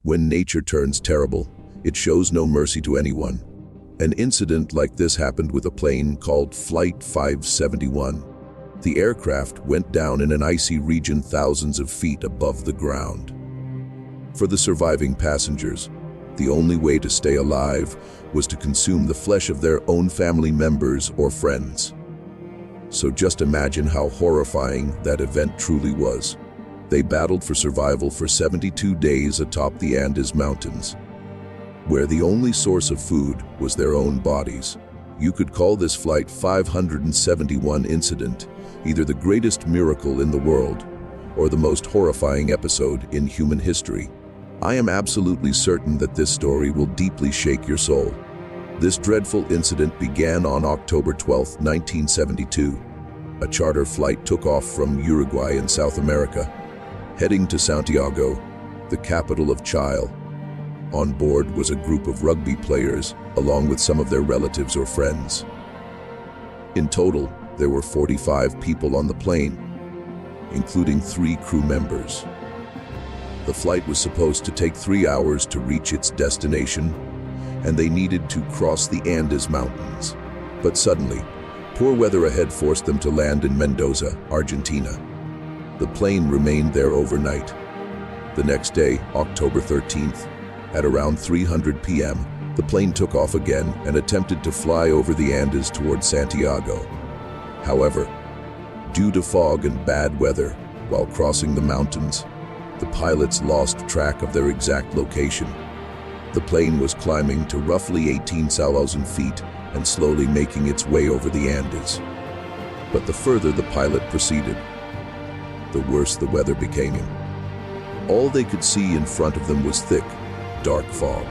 When nature turns terrible, it shows no mercy to anyone. An incident like this happened with a plane called Flight 571. The aircraft went down in an icy region thousands of feet above the ground. For the surviving passengers, the only way to stay alive was to consume the flesh of their own family members or friends. So just imagine how horrifying that event truly was. They battled for survival for 72 days atop the Andes Mountains, where the only source of food was their own bodies. You could call this Flight 571 incident either the greatest miracle in the world or the most horrifying episode in human history. I am absolutely certain that this story will deeply shake your soul. This dreadful incident began on October 12, 1972. A charter flight took off from Uruguay in South America, heading to Santiago, the capital of Chile. On board was a group of rugby players, along with some of their relatives or friends. In total, there were 45 people on the plane, including 3 crew members. The flight was supposed to take 3 hours to reach its destination, and they needed to cross the Andes Mountains. But suddenly, poor weather ahead forced them to land in Mendoza, Argentina. The plane remained there overnight. The next day, October 13th, at around 3:00 p.m., the plane took off again and attempted to fly over the Andes toward Santiago. However, due to fog and bad weather while crossing the mountains, the pilots lost track of their exact location. The plane was climbing to roughly 18,000 feet and slowly making its way over the Andes. But the further the pilot proceeded, the worse the weather became. All they could see in front of them was thick, dark fog.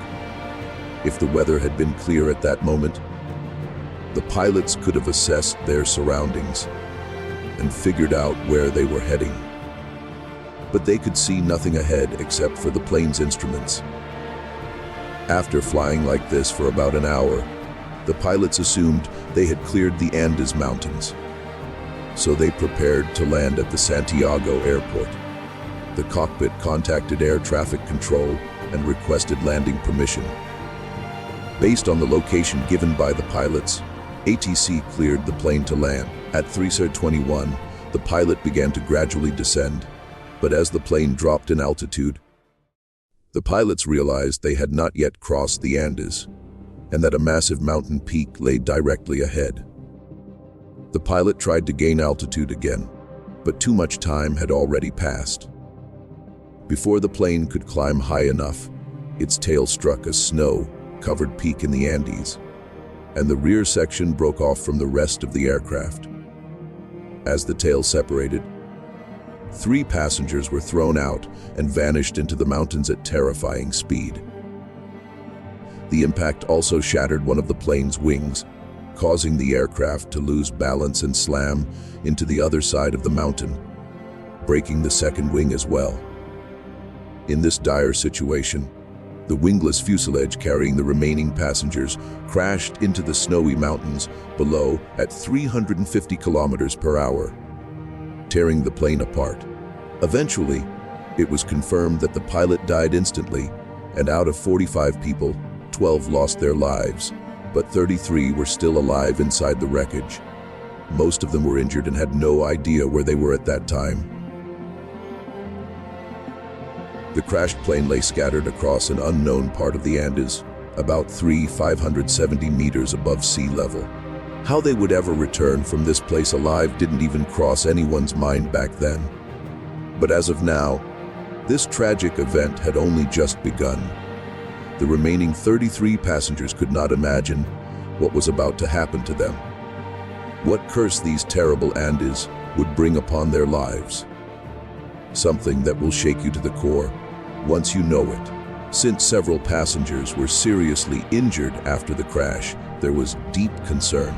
If the weather had been clear at that moment, the pilots could have assessed their surroundings and figured out where they were heading. But they could see nothing ahead except for the plane's instruments. After flying like this for about an hour, the pilots assumed they had cleared the Andes Mountains. So they prepared to land at the Santiago airport. The cockpit contacted air traffic control and requested landing permission. Based on the location given by the pilots, ATC cleared the plane to land. At 3:21, the pilot began to gradually descend, but as the plane dropped in altitude, the pilots realized they had not yet crossed the Andes, and that a massive mountain peak lay directly ahead. The pilot tried to gain altitude again, but too much time had already passed. Before the plane could climb high enough, its tail struck a snow-covered peak in the Andes, and the rear section broke off from the rest of the aircraft. As the tail separated, 3 passengers were thrown out and vanished into the mountains at terrifying speed. The impact also shattered one of the plane's wings, causing the aircraft to lose balance and slam into the other side of the mountain, breaking the second wing as well. In this dire situation, the wingless fuselage carrying the remaining passengers crashed into the snowy mountains below at 350 kilometers per hour, tearing the plane apart. Eventually, it was confirmed that the pilot died instantly, and out of 45 people, 12 lost their lives, but 33 were still alive inside the wreckage. Most of them were injured and had no idea where they were at that time. The crashed plane lay scattered across an unknown part of the Andes, about 570 meters above sea level. How they would ever return from this place alive didn't even cross anyone's mind back then. But as of now, this tragic event had only just begun. The remaining 33 passengers could not imagine what was about to happen to them. What curse these terrible Andes would bring upon their lives. Something that will shake you to the core once you know it. Since several passengers were seriously injured after the crash, there was deep concern.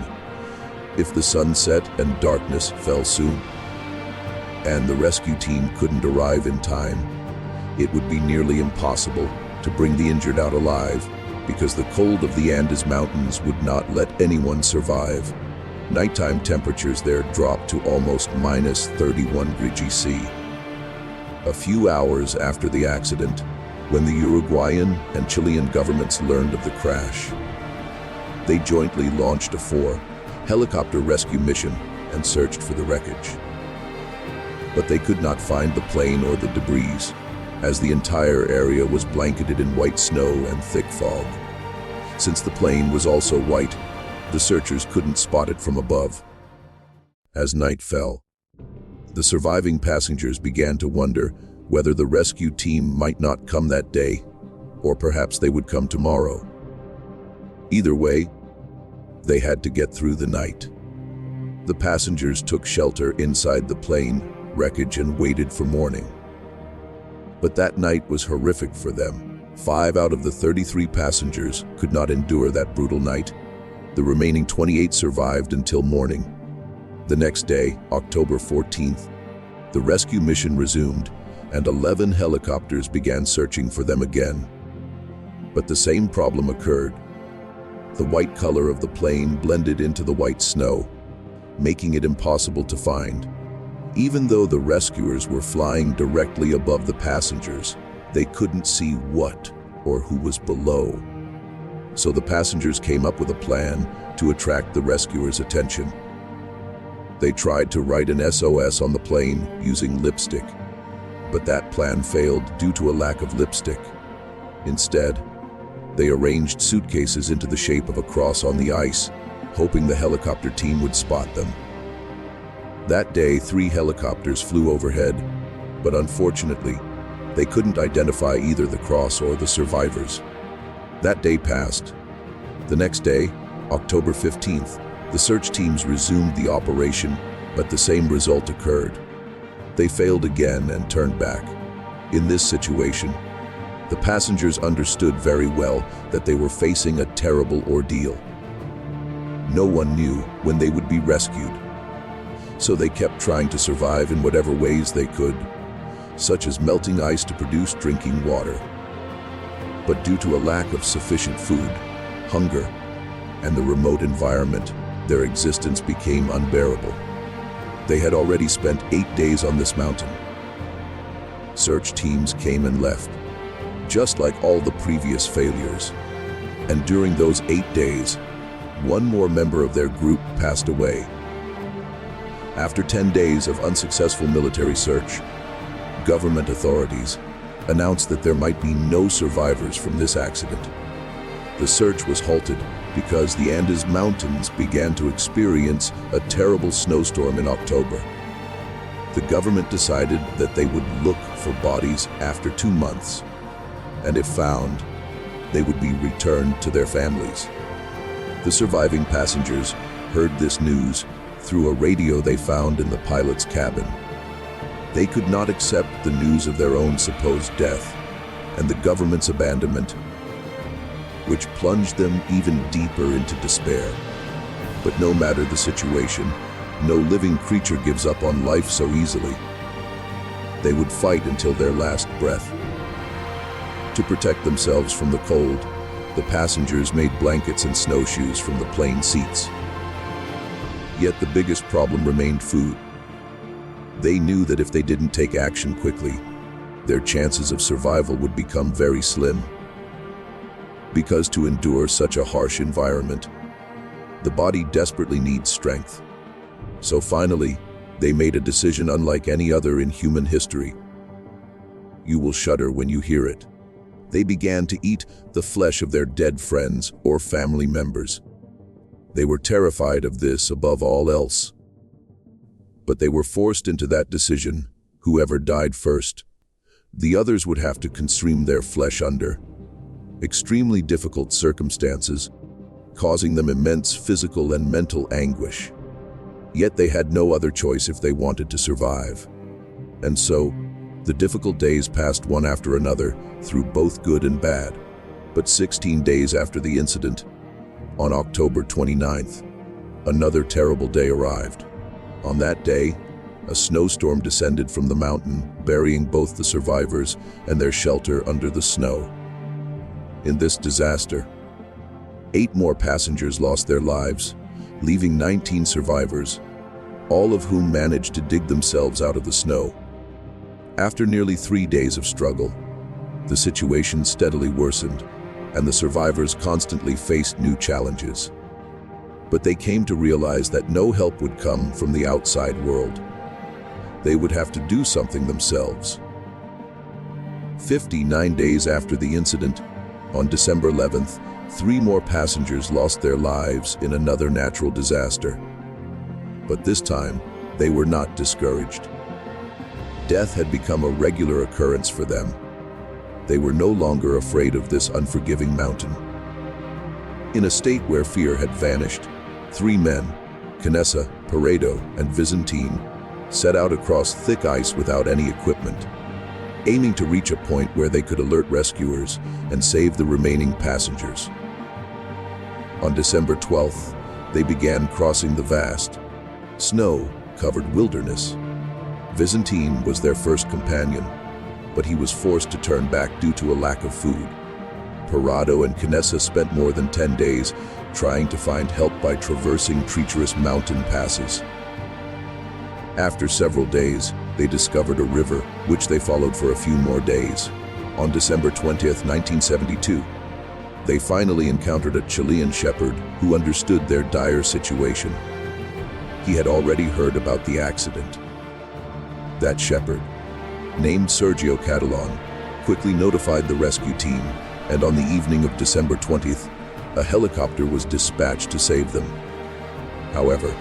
If the sun set and darkness fell soon, and the rescue team couldn't arrive in time, it would be nearly impossible to bring the injured out alive, because the cold of the Andes Mountains would not let anyone survive. Nighttime temperatures there dropped to almost -31 degrees C. A few hours after the accident, When the Uruguayan and Chilean governments learned of the crash, they jointly launched a 4-helicopter rescue mission and searched for the wreckage. But they could not find the plane or the debris, as the entire area was blanketed in white snow and thick fog. Since the plane was also white, the searchers couldn't spot it from above. As night fell, the surviving passengers began to wonder whether the rescue team might not come that day, or perhaps they would come tomorrow. Either way, they had to get through the night. The passengers took shelter inside the plane wreckage and waited for morning. But that night was horrific for them. 5 out of the 33 passengers could not endure that brutal night. The remaining 28 survived until morning. The next day, October 14th, the rescue mission resumed, and 11 helicopters began searching for them again. But the same problem occurred. The white color of the plane blended into the white snow, making it impossible to find. Even though the rescuers were flying directly above the passengers, they couldn't see what or who was below. So the passengers came up with a plan to attract the rescuers' attention. They tried to write an SOS on the plane using lipstick, but that plan failed due to a lack of lipstick. Instead, they arranged suitcases into the shape of a cross on the ice, hoping the helicopter team would spot them. That day, 3 helicopters flew overhead, but unfortunately, they couldn't identify either the cross or the survivors. That day passed. The next day, October 15th, the search teams resumed the operation, but the same result occurred. They failed again and turned back. In this situation, the passengers understood very well that they were facing a terrible ordeal. No one knew when they would be rescued, so they kept trying to survive in whatever ways they could, such as melting ice to produce drinking water. But due to a lack of sufficient food, hunger, and the remote environment, their existence became unbearable. They had already spent 8 days on this mountain. Search teams came and left, just like all the previous failures. And during those 8 days, one more member of their group passed away. After 10 days of unsuccessful military search, government authorities announced that there might be no survivors from this accident. The search was halted because the Andes Mountains began to experience a terrible snowstorm in October. The government decided that they would look for bodies after 2 months, and if found, they would be returned to their families. The surviving passengers heard this news through a radio they found in the pilot's cabin. They could not accept the news of their own supposed death and the government's abandonment, which plunged them even deeper into despair. But no matter the situation, no living creature gives up on life so easily. They would fight until their last breath. To protect themselves from the cold, the passengers made blankets and snowshoes from the plane seats. Yet the biggest problem remained food. They knew that if they didn't take action quickly, their chances of survival would become very slim. Because to endure such a harsh environment, the body desperately needs strength. So finally, they made a decision unlike any other in human history. You will shudder when you hear it. They began to eat the flesh of their dead friends or family members. They were terrified of this above all else. But they were forced into that decision. Whoever died first, the others would have to consume their flesh under extremely difficult circumstances, causing them immense physical and mental anguish. Yet they had no other choice if they wanted to survive. And so, the difficult days passed one after another through both good and bad. But 16 days after the incident, on October 29th, another terrible day arrived. On that day, a snowstorm descended from the mountain, burying both the survivors and their shelter under the snow. In this disaster, 8 more passengers lost their lives, leaving 19 survivors, all of whom managed to dig themselves out of the snow. After nearly 3 days of struggle, The situation steadily worsened, and the survivors constantly faced new challenges. But they came to realize that no help would come from the outside world. They would have to do something themselves. 59 days after the incident, on December 11th, 3 more passengers lost their lives in another natural disaster. But this time, they were not discouraged. Death had become a regular occurrence for them. They were no longer afraid of this unforgiving mountain. In a state where fear had vanished, 3 men, Canessa, Paredo, and Byzantine, set out across thick ice without any equipment, aiming to reach a point where they could alert rescuers and save the remaining passengers. On December 12th, they began crossing the vast, snow-covered wilderness. Byzantine was their first companion, but he was forced to turn back due to a lack of food. Paredo and Canessa spent more than 10 days trying to find help by traversing treacherous mountain passes. After several days, they discovered a river, which they followed for a few more days. On December 20th, 1972, they finally encountered a Chilean shepherd who understood their dire situation. He had already heard about the accident. That shepherd, named Sergio Catalan, quickly notified the rescue team, and on the evening of December 20th, a helicopter was dispatched to save them. However,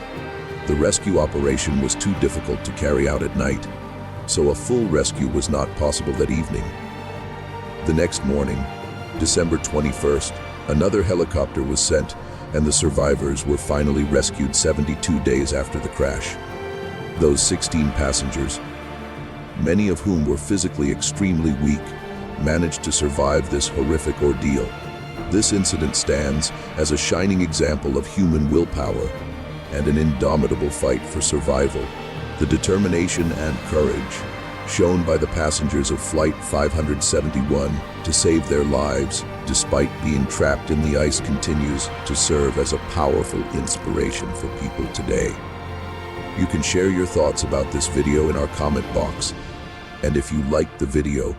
the rescue operation was too difficult to carry out at night, so a full rescue was not possible that evening. The next morning, December 21st, another helicopter was sent, and the survivors were finally rescued 72 days after the crash. Those 16 passengers, many of whom were physically extremely weak, managed to survive this horrific ordeal. This incident stands as a shining example of human willpower and an indomitable fight for survival. The determination and courage shown by the passengers of Flight 571 to save their lives despite being trapped in the ice continues to serve as a powerful inspiration for people today. You can share your thoughts about this video in our comment box, and if you liked the video,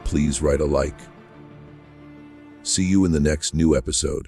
please write a like. See you in the next new episode.